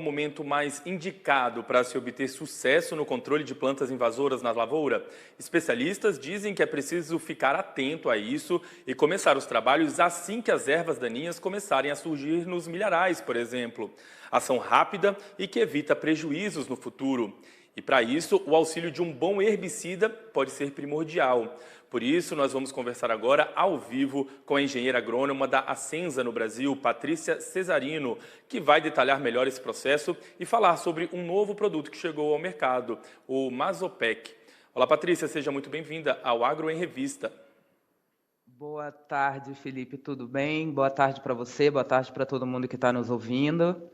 momento mais indicado para se obter sucesso no controle de plantas invasoras na lavoura? Especialistas dizem que é preciso ficar atento a isso e começar os trabalhos assim que as ervas daninhas começarem a surgir nos milharais, por exemplo. Ação rápida e que evita prejuízos no futuro. E para isso, o auxílio de um bom herbicida pode ser primordial. Por isso, nós vamos conversar agora ao vivo com a engenheira agrônoma da Acensa no Brasil, Patrícia Cesarino, que vai detalhar melhor esse processo e falar sobre um novo produto que chegou ao mercado, o Mesopec. Olá, Patrícia, seja muito bem-vinda ao Agro em Revista. Boa tarde, Felipe, tudo bem? Boa tarde para você, boa tarde para todo mundo que está nos ouvindo.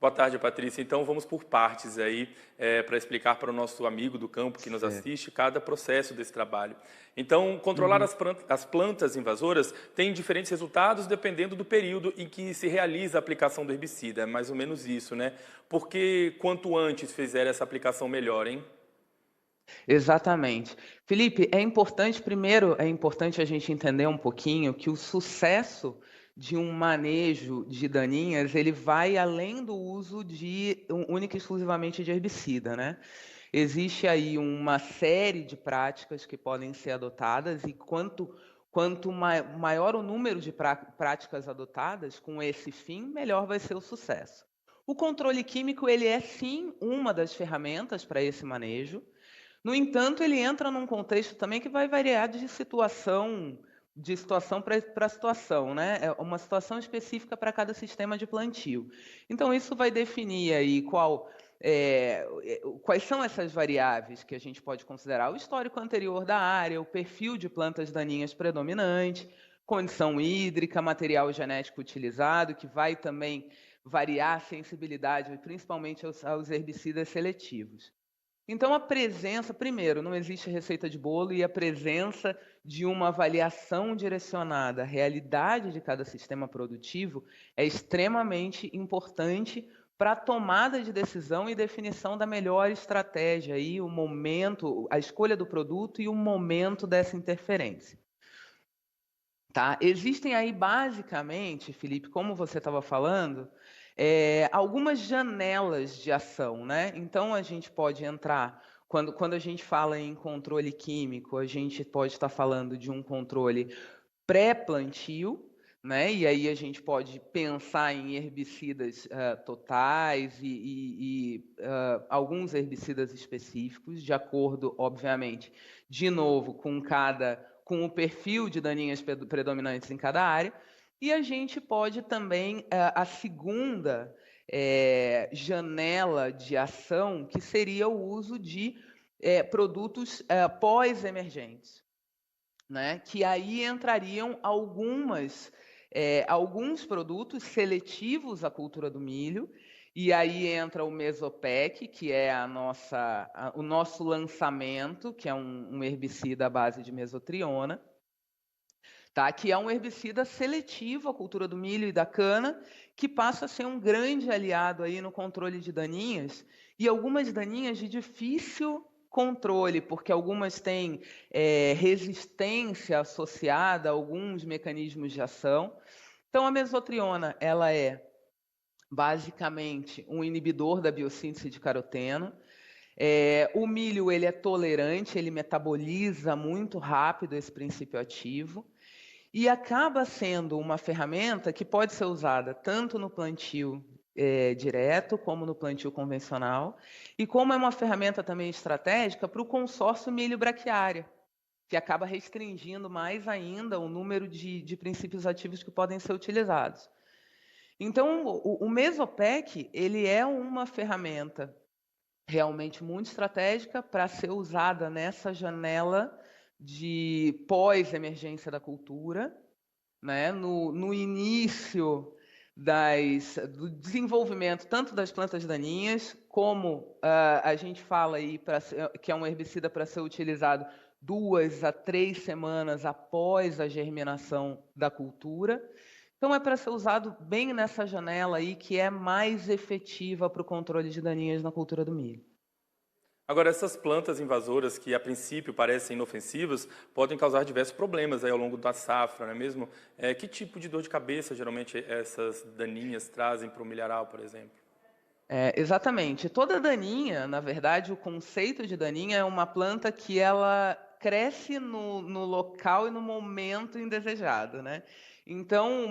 Boa tarde, Patrícia. Então, vamos por partes aí, para explicar para o nosso amigo do campo que nos assiste cada processo desse trabalho. Então, controlar as plantas invasoras tem diferentes resultados dependendo do período em que se realiza a aplicação do herbicida. É mais ou menos isso, né? Porque quanto antes fizer essa aplicação, melhor, hein? Exatamente. Felipe, primeiro é importante a gente entender um pouquinho que o sucesso de um manejo de daninhas, ele vai além do uso de única e exclusivamente de herbicida, né? Existe aí uma série de práticas que podem ser adotadas e quanto maior o número de práticas adotadas com esse fim, melhor vai ser o sucesso. O controle químico, ele é sim uma das ferramentas para esse manejo. No entanto, ele entra num contexto também que vai variar de situação para situação, né? É uma situação específica para cada sistema de plantio. Então, isso vai definir aí quais são essas variáveis que a gente pode considerar: o histórico anterior da área, o perfil de plantas daninhas predominante, condição hídrica, material genético utilizado, que vai também variar a sensibilidade, principalmente aos herbicidas seletivos. Então, primeiro, não existe receita de bolo e a presença de uma avaliação direcionada à realidade de cada sistema produtivo é extremamente importante para a tomada de decisão e definição da melhor estratégia, aí, o momento, a escolha do produto e o momento dessa interferência. Tá? Existem aí, basicamente, Felipe, como você estava falando, algumas janelas de ação, né? Então, a gente pode entrar, quando a gente fala em controle químico, a gente pode estar falando de um controle pré-plantio, né? E aí a gente pode pensar em herbicidas totais e alguns herbicidas específicos, de acordo, obviamente, de novo, com o perfil de daninhas predominantes em cada área. E a gente pode também, a segunda janela de ação, que seria o uso de produtos pós-emergentes, né? Que aí entrariam alguns produtos seletivos à cultura do milho, e aí entra o Mesopec, que é o nosso lançamento, que é um herbicida à base de mesotriona, tá? Que é um herbicida seletivo à cultura do milho e da cana, que passa a ser um grande aliado aí no controle de daninhas, e algumas daninhas de difícil controle, porque algumas têm resistência associada a alguns mecanismos de ação. Então, a mesotriona, ela é basicamente um inibidor da biossíntese de caroteno. O milho, ele é tolerante, ele metaboliza muito rápido esse princípio ativo e acaba sendo uma ferramenta que pode ser usada tanto no plantio direto como no plantio convencional, e como é uma ferramenta também estratégica para o consórcio milho-braquiária, que acaba restringindo mais ainda o número de princípios ativos que podem ser utilizados. Então, o Mesopec, ele é uma ferramenta realmente muito estratégica para ser usada nessa janela de pós-emergência da cultura, né? No início do desenvolvimento tanto das plantas daninhas, como a gente fala aí que é um herbicida para ser utilizado 2 a 3 semanas após a germinação da cultura. Então, é para ser usado bem nessa janela aí, que é mais efetiva para o controle de daninhas na cultura do milho. Agora, essas plantas invasoras que a princípio parecem inofensivas podem causar diversos problemas aí ao longo da safra, não é mesmo? Que tipo de dor de cabeça geralmente essas daninhas trazem para o milharal, por exemplo? Exatamente. Toda daninha, na verdade, o conceito de daninha é uma planta que ela cresce no local e no momento indesejado, né? Então,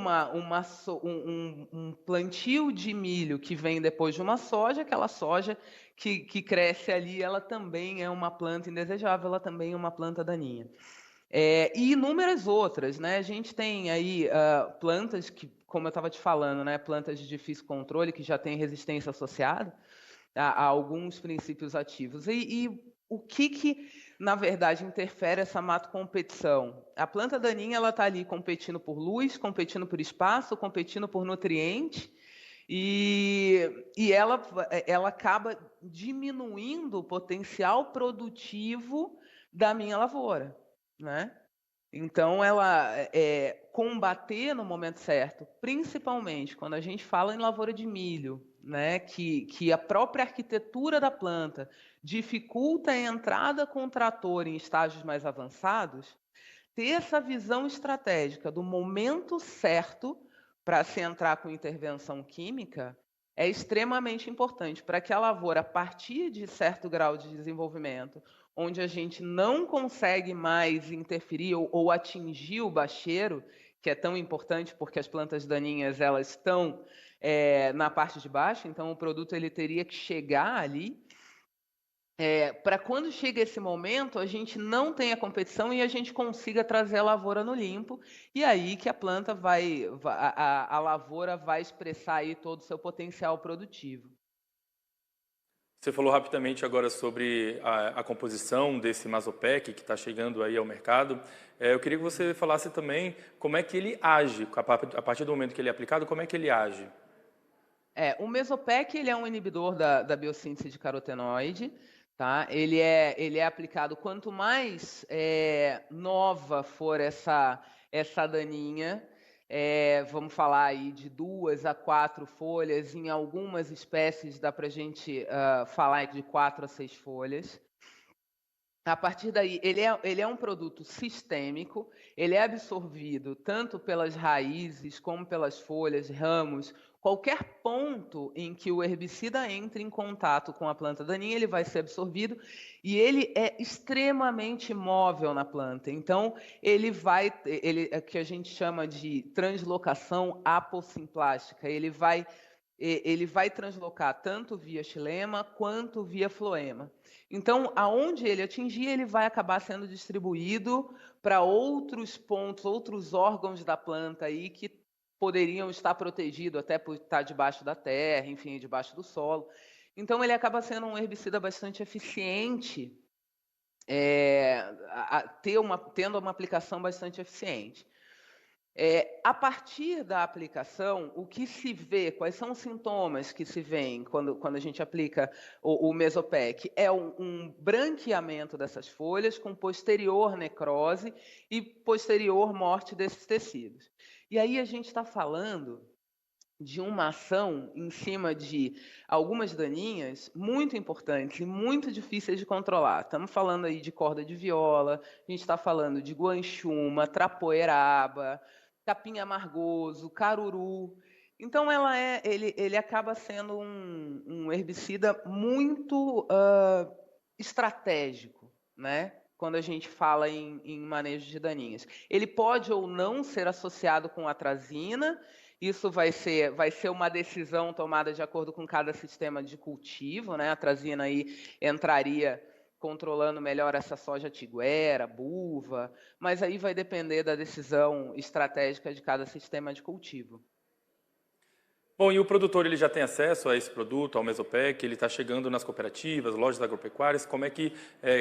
um plantio de milho que vem depois de uma soja, aquela soja que cresce ali, ela também é uma planta indesejável, ela também é uma planta daninha. E inúmeras outras, né? A gente tem aí plantas que, como eu estava te falando, né? Plantas de difícil controle que já têm resistência associada a alguns princípios ativos. E o que, na verdade, interfere essa mato-competição? A planta daninha ela está ali competindo por luz, competindo por espaço, competindo por nutriente, e ela acaba diminuindo o potencial produtivo da minha lavoura, né? Então, ela combater no momento certo, principalmente quando a gente fala em lavoura de milho, né, que a própria arquitetura da planta dificulta a entrada com o trator em estágios mais avançados, ter essa visão estratégica do momento certo para se entrar com intervenção química é extremamente importante para que a lavoura, a partir de certo grau de desenvolvimento, onde a gente não consegue mais interferir ou atingir o bacheiro, que é tão importante porque as plantas daninhas elas estão na parte de baixo, então o produto ele teria que chegar ali. Para quando chega esse momento, a gente não tenha competição e a gente consiga trazer a lavoura no limpo, e aí que a planta a lavoura vai expressar aí todo o seu potencial produtivo. Você falou rapidamente agora sobre a composição desse Mazopec que está chegando aí ao mercado. Eu queria que você falasse também como é que ele age, a partir do momento que ele é aplicado, como é que ele age? O Mesopec ele é um inibidor da biossíntese de carotenoide, tá? Ele é aplicado quanto mais nova for essa daninha, vamos falar aí de 2 a 4 folhas, em algumas espécies dá para a gente falar de 4 a 6 folhas. A partir daí, ele é um produto sistêmico, ele é absorvido tanto pelas raízes como pelas folhas, ramos. Qualquer ponto em que o herbicida entre em contato com a planta daninha, ele vai ser absorvido e ele é extremamente móvel na planta. Então, ele é que a gente chama de translocação apossimplástica. Ele vai translocar tanto via xilema quanto via floema. Então, aonde ele atingir, ele vai acabar sendo distribuído para outros pontos, outros órgãos da planta aí que poderiam estar protegidos até por estar debaixo da terra, enfim, debaixo do solo. Então, ele acaba sendo um herbicida bastante eficiente, tendo uma aplicação bastante eficiente. A partir da aplicação, o que se vê, quais são os sintomas que se veem quando a gente aplica o Mesopec? É um branqueamento dessas folhas com posterior necrose e posterior morte desses tecidos. E aí a gente está falando de uma ação em cima de algumas daninhas muito importantes e muito difíceis de controlar. Estamos falando aí de corda de viola, a gente está falando de guanchuma, trapoeraba, capim amargoso, caruru. Então, ele acaba sendo um herbicida muito estratégico, né? Quando a gente fala em manejo de daninhas. Ele pode ou não ser associado com atrazina, isso vai ser uma decisão tomada de acordo com cada sistema de cultivo, né? A atrazina aí entraria controlando melhor essa soja tiguera, buva, mas aí vai depender da decisão estratégica de cada sistema de cultivo. Bom, e o produtor ele já tem acesso a esse produto, ao Mesopec, ele está chegando nas cooperativas, lojas agropecuárias, como é que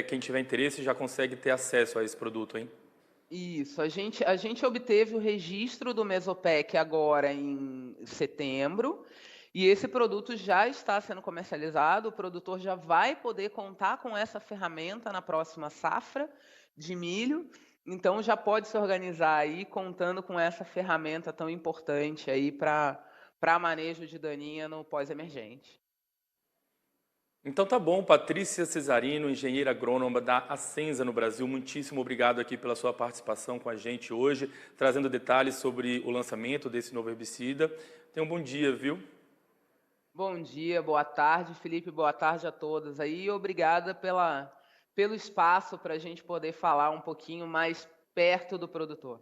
quem tiver interesse já consegue ter acesso a esse produto, hein? Isso, a gente obteve o registro do Mesopec agora em setembro, e esse produto já está sendo comercializado, o produtor já vai poder contar com essa ferramenta na próxima safra de milho, então já pode se organizar aí contando com essa ferramenta tão importante aí para manejo de daninha no pós-emergente. Então tá bom, Patrícia Cesarino, engenheira agrônoma da Acensa no Brasil, muitíssimo obrigado aqui pela sua participação com a gente hoje, trazendo detalhes sobre o lançamento desse novo herbicida. Tenha um bom dia, viu? Bom dia, boa tarde, Felipe, boa tarde a todos aí. Obrigada pelo espaço para a gente poder falar um pouquinho mais perto do produtor.